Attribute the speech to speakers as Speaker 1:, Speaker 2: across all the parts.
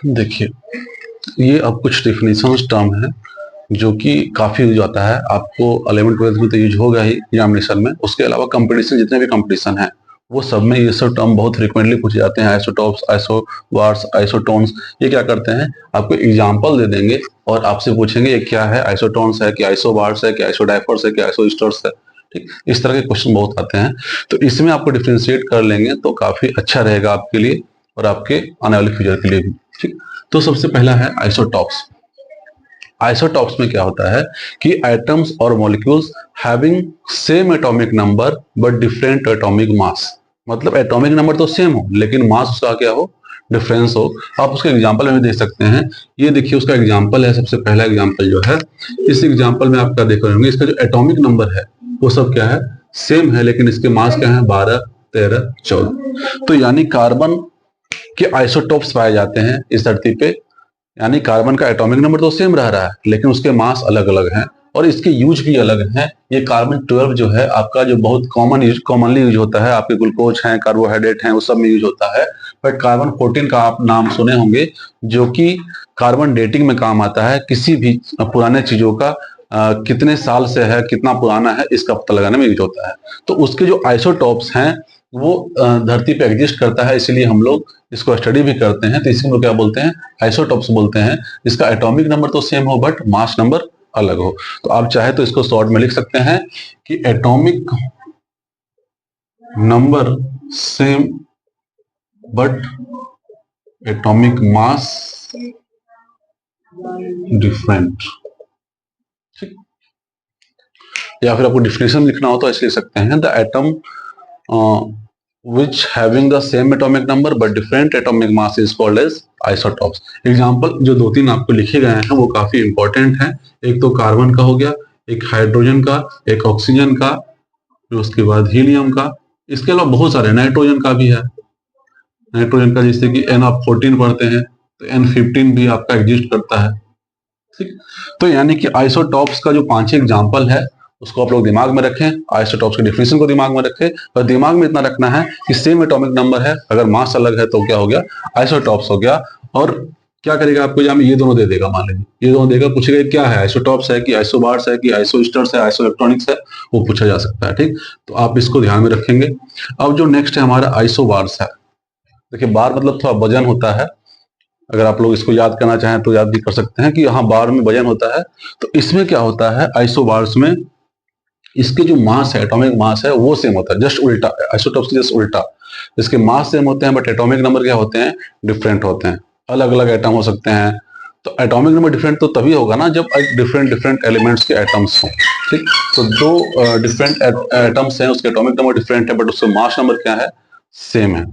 Speaker 1: देखिए, ये अब कुछ डिफिनेशंस टर्म है जो कि काफी यूज आता है, आपको 11th-12th में तो यूज होगा ही एग्जामिनेशन में। उसके अलावा कंपटीशन, जितने भी कंपटीशन है वो सब में ये सब टर्म बहुत फ्रिक्वेंटली पूछे जाते हैं। आइसोटॉप्स, आइसोबार्स, आइसोटोन्स, ये क्या करते हैं, आपको एग्जांपल दे देंगे और आपसे पूछेंगे ये क्या है, आइसोटोन्स है कि आइसोबार्स है कि आइसोडाइफर्स है कि आइसोस्टर्स है। ठीक, इस तरह के क्वेश्चन बहुत आते हैं, तो इसमें आपको डिफ्रेंशिएट कर लेंगे तो काफी अच्छा रहेगा आपके लिए और आपके आने वाले फ्यूचर के लिए भी। ठीक, तो सबसे पहला है आइसोटॉप्स। आइसोटॉप्स में क्या होता है कि एटम्स और molecules having same atomic number but different atomic mass. मतलब एटॉमिक नंबर तो सेम हो लेकिन मास उसका क्या हो, डिफरेंस हो। आप उसके एग्जांपल में देख सकते हैं, ये देखिए उसका एग्जांपल है। सबसे पहला एग्जांपल जो है, इस एग्जांपल में आप क्या देख रहे होंगे, इसका जो एटॉमिक नंबर है वो सब क्या है, सेम है, लेकिन इसके मास क्या है, 12, 13, 14। तो यानी कार्बन के आइसोटॉप्स पाए जाते हैं इस धरती पे। यानी कार्बन का एटॉमिक नंबर तो सेम रह रहा है लेकिन उसके मास अलग अलग हैं और इसके यूज भी अलग हैं। ये कार्बन 12 जो है आपका, जो बहुत कॉमनली यूज होता है, आपके ग्लूकोज हैं, कार्बोहाइड्रेट हैं, उस सब में यूज होता है। बट कार्बन 14 का आप नाम सुने होंगे, जो कि कार्बन डेटिंग में काम आता है। किसी भी पुराने चीजों का कितने साल से है, कितना पुराना है, इसका पता लगाने में यूज होता है। तो उसके जो आइसोटॉप्स हैं वो धरती पे एग्जिस्ट करता है, इसलिए हम लोग इसको स्टडी भी करते हैं। तो इसी को क्या बोलते हैं, आइसोटॉप्स बोलते हैं। इसका एटॉमिक नंबर तो सेम हो बट मास नंबर अलग हो। तो आप चाहे तो इसको शॉर्ट में लिख सकते हैं कि atomic number same but atomic mass different. ठीक, या फिर आपको डिफिनेशन लिखना हो तो ऐसे लिख सकते हैं, the atom which having the same atomic number but different atomic mass is called as isotopes। Example जो दो तीन आपको लिखे गए हैं वो काफी इंपॉर्टेंट हैं। एक तो कार्बन का हो गया, एक हाइड्रोजन का, एक ऑक्सीजन का, फिर उसके बाद हीलियम का। इसके अलावा बहुत सारे, नाइट्रोजन का भी है। नाइट्रोजन का जैसे कि N14 पढ़ते हैं तो N15 भी आपका एग्जिस्ट करता है। ठीक, तो यानी कि आइसोटॉप्स का जो 5 एग्जाम्पल है उसको आप लोग दिमाग में रखें, आइसोटॉप्स के डिफिनेशन को दिमाग में रखें, और दिमाग में इतना रखना है कि सेम एटॉमिक नंबर है, अगर मास अलग है तो क्या हो गया, आइसोटॉप्स हो गया। और क्या करेगा, आपको जहाँ ये दोनों दे देगा, मान लीजिए ये दोनों देगा, पूछेगा क्या है, आइसोटॉप्स है कि आइसोबार्स है कि आइसोस्टर्स है, आइसो इलेक्ट्रॉनिक्स है, वो पूछा जा सकता है। ठीक, तो आप इसको ध्यान में रखेंगे। अब जो नेक्स्ट है हमारा आइसोबार्स है। देखिए बार मतलब थोड़ा वजन होता है, अगर आप लोग इसको याद करना चाहें तो याद भी कर सकते हैं कि यहाँ बार में वजन होता है। तो इसमें क्या होता है, आइसोबार्स में इसके जो मास है, एटॉमिक मास है, वो सेम होता है, जस्ट उल्टा, आइसोटॉप्स के जस्ट उल्टा। इसके मास सेम होते हैं बट एटॉमिक नंबर क्या होते हैं, डिफरेंट होते हैं। अलग अलग एटम हो सकते हैं। तो एटॉमिक नंबर डिफरेंट तो तभी होगा ना जब डिफरेंट एलिमेंट्स के एटम्स हों। ठीक, तो दो डिफरेंट एटम्स हैं, उसके एटॉमिक नंबर डिफरेंट है बट उसका मास नंबर क्या है, सेम है।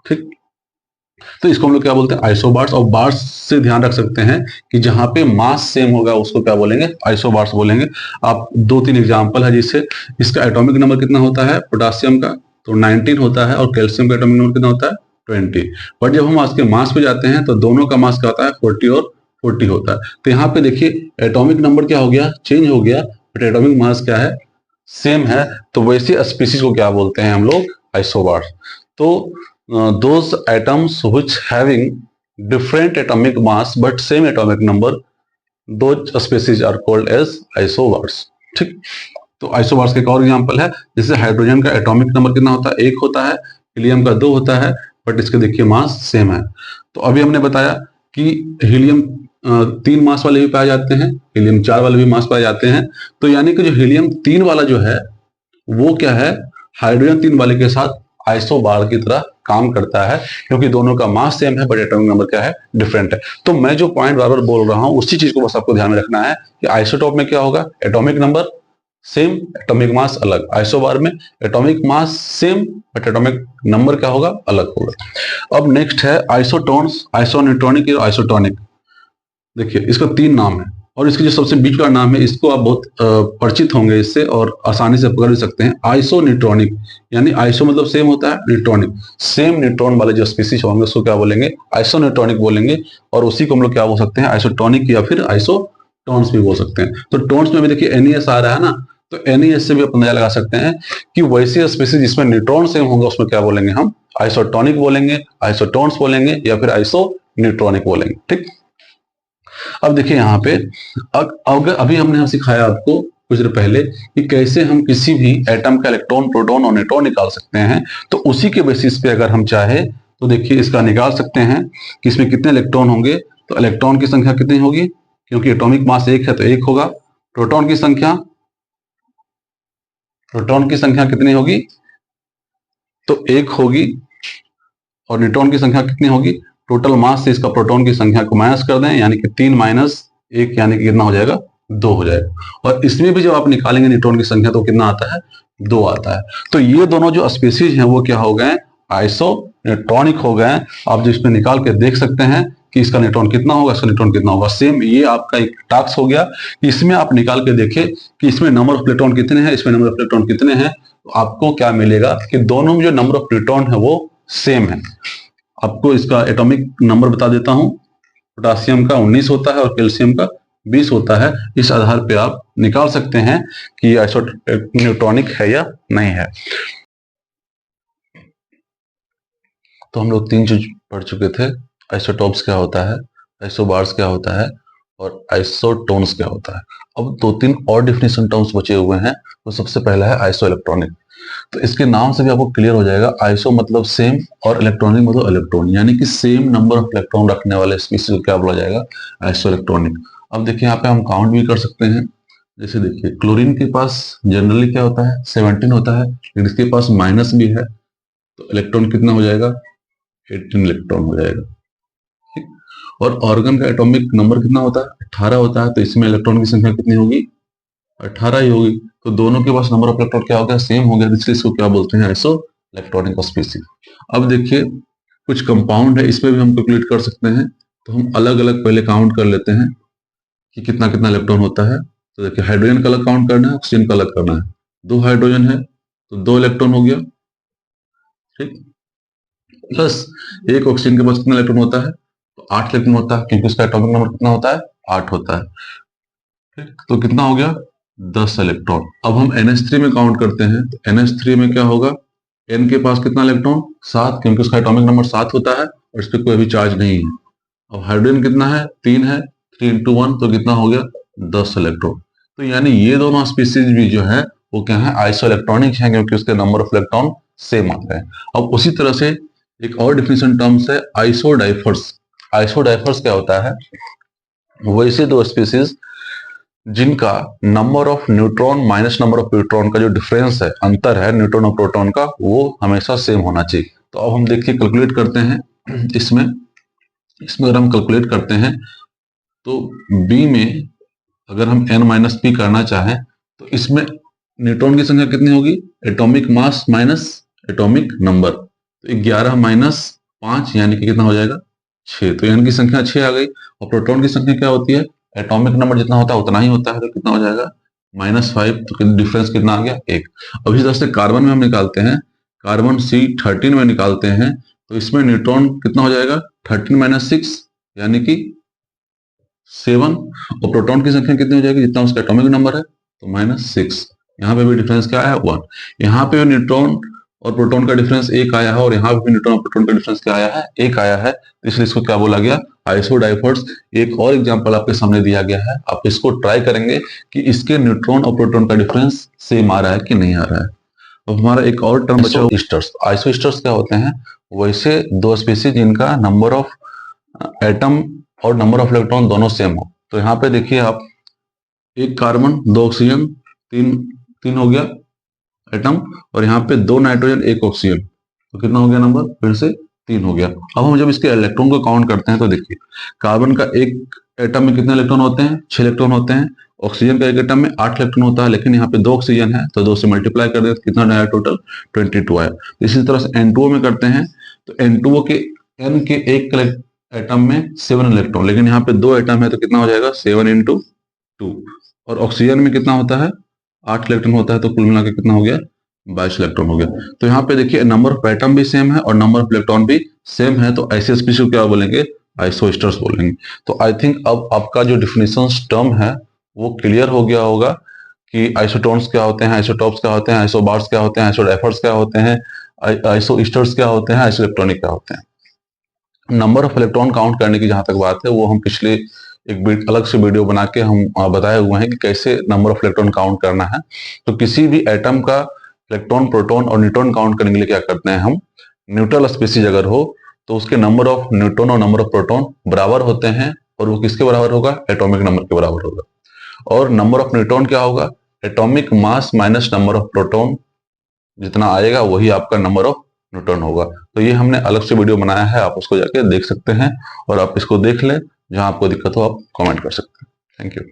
Speaker 1: ठीक, तो इसको हम लोग क्या बोलते हैं, आइसोबार्स। और बार्स से ध्यान रख सकते हैं कि जहां पे मास सेम होगा उसको क्या बोलेंगे, आइसोबार्स बोलेंगे। आप 2-3 एग्जांपल है जिससे इसका एटॉमिक नंबर कितना होता है, पोटासियम का तो 19 होता है और कैल्शियम का एटॉमिक नंबर कितना होता है, 20। बट जब हम इसके मास पे जाते हैं तो दोनों का मास क्या होता है, 40 और 40 होता है। तो यहाँ पे देखिए एटॉमिक नंबर क्या हो गया, चेंज हो गया, बट एटॉमिक मास क्या है, सेम है। तो वैसे स्पीसीज को क्या बोलते हैं हम लोग, आइसोबार्स। तो those atoms which having different atomic mass but same atomic number, those species are called as isobars। ठीक, तो आइसोबार्स का एक और एग्जांपल है, जैसे हाइड्रोजन का एटॉमिक नंबर कितना होता है, 1 होता है, हीलियम का 2 होता है, बट इसके देखिए मास सेम है। तो अभी हमने बताया कि हीलियम 3 मास वाले भी पाए जाते हैं, हीलियम 4 वाले भी मास पाए जाते हैं। तो यानी कि जो हीलियम 3 वाला जो है वो क्या है, हाइड्रोजन 3 वाले के साथ आइसोबार की तरह काम करता है, क्योंकि दोनों का मास सेम है बट एटॉमिक नंबर क्या है, डिफरेंट है। तो मैं जो पॉइंट बार बार बोल रहा हूं उसी चीज को बस आपको ध्यान में रखना है कि आइसोटॉप में क्या होगा, atomic number same, atomic mass अलग। आइसोबार में atomic mass same but atomic number क्या होगा, अलग होगा। अब नेक्स्ट है आइसोटोन्स, आइसोन्यूट्रॉनिक और आइसोटोनिक। देखिए इसका 3 नाम है और इसके जो सबसे बीच का नाम है इसको आप बहुत परिचित होंगे इससे और आसानी से पकड़ भी सकते हैं, आइसोन्यूट्रॉनिक। यानी आइसो मतलब सेम होता है, न्यूट्रॉनिक सेम न्यूट्रॉन वाले जो स्पीसीज होंगे उसको क्या बोलेंगे, आइसोन्यूट्रॉनिक बोलेंगे। और उसी को हम लोग क्या बोल सकते हैं, आइसोटोनिक या फिर आइसोटोन्स भी बोल सकते हैं। तो टोन्स में भी देखिए NES आ रहा है ना, तो NES से भी अपन लगा सकते हैं कि वैसे स्पीसीज जिसमें न्यूट्रॉन सेम होंगे उसमें क्या बोलेंगे हम, आइसोटोनिक बोलेंगे, आइसोटोन्स बोलेंगे या फिर आइसो न्यूट्रॉनिक बोलेंगे। ठीक, अब देखिए यहाँ पे अभी हमने सिखाया आपको कुछ देर पहले कि कैसे हम किसी भी एटम का इलेक्ट्रॉन, प्रोटॉन और न्यूट्रॉन निकाल सकते हैं। तो उसी के बेसिस पे अगर हम चाहे तो देखिए इसका निकाल सकते हैं कि इसमें कितने इलेक्ट्रॉन होंगे। तो इलेक्ट्रॉन की संख्या कितनी होगी, क्योंकि एटॉमिक मास 1 है तो 1 होगा। प्रोटॉन की संख्या कितनी होगी, तो 1 होगी। और न्यूट्रॉन की संख्या कितनी होगी, टोटल मास से इसका प्रोटॉन की संख्या को माइनस कर दें, यानी कि 3 माइनस 1 यानी कि कितना हो जाएगा, 2 हो जाएगा। और इसमें भी जब आप निकालेंगे न्यूट्रॉन की संख्या तो कितना आता है, 2 आता है। तो ये दोनों जो स्पीसीज हैं वो क्या हो गए, आइसोन्यूट्रॉनिक हो गए। आप जो इसमें निकाल के देख सकते हैं कि इसका न्यूट्रॉन कितना होगा, इसका न्यूट्रॉन कितना होगा। सेम ये आपका एक टास्क हो गया कि इसमें आप निकाल के देखें कि इसमें नंबर ऑफ इलेक्ट्रॉन कितने हैं, इसमें नंबर ऑफ इलेक्ट्रॉन कितने हैं। तो आपको क्या मिलेगा कि दोनों में जो नंबर ऑफ प्रोटॉन है वो सेम है। आपको इसका एटॉमिक नंबर बता देता हूं, पोटासियम का 19 होता है और कैल्शियम का 20 होता है। इस आधार पे आप निकाल सकते हैं कि ये आइसोन्यूट्रॉनिक है या नहीं है। तो हम लोग 3 चीज पढ़ चुके थे, आइसोटॉप्स क्या होता है, आइसोबार्स क्या होता है और आइसोटोन्स क्या होता है। अब 2-3 और डिफिनेशन टर्म्स बचे हुए हैं। तो सबसे पहला है आइसो इलेक्ट्रॉनिक। तो इसके नाम से भी आपको क्लियर हो जाएगा, आइसो मतलब सेम और इलेक्ट्रॉनिक मतलब इलेक्ट्रॉन, यानी कि सेम नंबर ऑफ इलेक्ट्रॉन रखने वाले स्पीशीज को क्या बोला जाएगा, आइसो इलेक्ट्रॉनिक। अब देखिए यहाँ पे हम काउंट भी कर सकते हैं। जैसे देखिए क्लोरीन के पास जनरली क्या होता है, 17 होता है, लेकिन इसके पास माइनस भी है तो इलेक्ट्रॉन कितना हो जाएगा, 18 इलेक्ट्रॉन हो जाएगा। ठीक, और ऑर्गन का एटॉमिक नंबर कितना होता है, 18 होता है। तो इसमें इलेक्ट्रॉन की संख्या कितनी होगी, 18 ही होगी। तो दोनों के पास नंबर ऑफ इलेक्ट्रॉन क्या हो गया, सेम हो गया, इसलिए इसको क्या बोलते हैं, आइसो इलेक्ट्रॉनिक स्पीशीज। अब देखिए कुछ कंपाउंड है, इसमें भी हम कैलकुलेट कर सकते हैं। तो हम अलग अलग पहले काउंट कर लेते हैं कि कितना कितना इलेक्ट्रॉन होता है। तो देखिए हाइड्रोजन का अलग काउंट करना है, ऑक्सीजन का अलग करना है। 2 हाइड्रोजन है तो 2 इलेक्ट्रॉन हो गया, ठीक, प्लस 1 ऑक्सीजन के पास कितना इलेक्ट्रॉन होता है, तो 8 इलेक्ट्रॉन होता है, क्योंकि उसका एटॉमिक नंबर कितना होता है, 8 होता है। ठीक, तो कितना हो गया, 10 इलेक्ट्रॉन। अब हम NH3 में काउंट करते हैं। तो NH3 में क्या होगा, N के पास कितना इलेक्ट्रॉन, 7, क्योंकि उसका एटॉमिक नंबर 7 होता है और इस पर कोई भी चार्ज नहीं है। अब हाइड्रोजन कितना है, 3 है, 3 into 1 तो कितना हो गया, 10 इलेक्ट्रॉन। तो यानी ये दोनों स्पीसीज भी जो है वो क्या है, आइसो इलेक्ट्रॉनिक है, क्योंकि उसके नंबर ऑफ इलेक्ट्रॉन सेम आ रहे हैं। अब उसी तरह से एक और डिफिनेशन टर्म्स है आइसोडाइफर्स। आइसोडाइफर्स क्या होता है, वैसे 2 स्पीसीज जिनका number of neutron minus number of proton का जो डिफरेंस है, अंतर है न्यूट्रॉन और प्रोटॉन का, वो हमेशा सेम होना चाहिए। तो अब हम देखिए कैलकुलेट करते हैं। इसमें अगर हम कैलकुलेट करते हैं तो बी में अगर हम n-p करना चाहें तो इसमें न्यूट्रॉन की संख्या कितनी होगी, atomic mass minus atomic number. तो 11 माइनस 5 यानी कि कितना हो जाएगा, 6। तो n की संख्या 6 आ गई। और प्रोटॉन की संख्या क्या होती है, एटॉमिक नंबर जितना होता है उतना ही होता है, तो कितना हो जाएगा, -5। तो डिफरेंस कितना आ गया, 1। अब इस तरह से कार्बन में हम निकालते हैं, कार्बन C13 में निकालते हैं। तो इसमें न्यूट्रॉन कितना हो जाएगा, 13 माइनस 6 यानी कि 7। और प्रोटॉन की संख्या कितनी हो जाएगी, जितना उसका एटॉमिक नंबर है, तो -6। यहाँ पे भी डिफरेंस क्या है, 1। यहाँ पे न्यूट्रॉन और प्रोटॉन का डिफरेंस 1 आया है, और यहाँ पे भी न्यूट्रॉन और प्रोटॉन का डिफरेंस क्या आया है, 1 आया है। इसलिए इसको क्या बोला गया, आइसोडाइफर्स। एक और एग्जांपल आपके सामने दिया गया है, आप इसको ट्राई करेंगे कि इसके न्यूट्रॉन और प्रोटॉन का डिफरेंस सेम आ रहा है कि नहीं आ रहा है। अब हमारा एक और टर्म बचा, आइसोईस्टर्स। आइसोईस्टर्स क्या होते हैं, वैसे 2 स्पीसीज जिनका नंबर ऑफ एटम और नंबर ऑफ इलेक्ट्रॉन दोनों सेम हो। तो यहाँ पे देखिए आप, 1 कार्बन 2 ऑक्सीजन, 3 हो गया एटम, और यहाँ पे 2 नाइट्रोजन 1 ऑक्सीजन, तो कितना हो गया नंबर, फिर से 3 हो गया। अब हम जब इसके इलेक्ट्रॉन को काउंट करते हैं तो देखिए कार्बन का एक एटम में कितने इलेक्ट्रॉन होते हैं, 6 इलेक्ट्रॉन होते हैं। ऑक्सीजन का एक एटम में 8 इलेक्ट्रॉन होता है, लेकिन यहाँ पे 2 ऑक्सीजन है तो 2 से मल्टीप्लाई कर दे तो कितना आया, टोटल 22 आया। इसी तरह से N2O में करते हैं तो N2O के N के एक एटम में 7 इलेक्ट्रॉन, लेकिन यहाँ पे 2 एटम है तो कितना हो जाएगा, 7 into 2। और ऑक्सीजन में कितना होता है, 8 इलेक्ट्रॉन होता है, तो कुल मिलाकर कितना हो गया, 22 इलेक्ट्रॉन हो गया। तो यहाँ पे देखिए नंबर ऑफ एटम भी सेम है और नंबर ऑफ इलेक्ट्रॉन भी सेम है, तो ऐसे स्पीशीज को क्या बोलेंगे, आइसोईस्टर्स बोलेंगे। तो आई थिंक अब आपका जो डिफिनेशन टर्म है वो क्लियर हो गया होगा कि आइसोटोन्स क्या होते हैं, आइसोटॉप्स क्या होते हैं, आइसोबार्स क्या होते हैं, आइसोडाइफर्स क्या होते हैं, आइसोईस्टर्स क्या होते हैं, आइसो इलेक्ट्रॉनिक क्या होते हैं। नंबर ऑफ इलेक्ट्रॉन काउंट करने की जहां तक बात है, वो हम पिछले एक अलग से वीडियो बना के हम बताए हुए हैं कि कैसे नंबर ऑफ इलेक्ट्रॉन काउंट करना है। तो किसी भी एटम का इलेक्ट्रॉन, प्रोटॉन और न्यूट्रॉन काउंट करने के लिए क्या करते हैं हम, न्यूट्रल स्पीसीज अगर हो तो उसके नंबर ऑफ न्यूट्रॉन और नंबर ऑफ प्रोटॉन बराबर होते हैं, और वो किसके बराबर होगा, एटॉमिक नंबर के बराबर होगा। और नंबर ऑफ न्यूट्रॉन क्या होगा, atomic mass minus number of proton, जितना आएगा वही आपका नंबर ऑफ न्यूट्रॉन होगा। तो ये हमने अलग से वीडियो बनाया है, आप उसको जाके देख सकते हैं, और आप इसको देख लें, जहां आपको दिक्कत हो आप कमेंट कर सकते हैं। Thank you.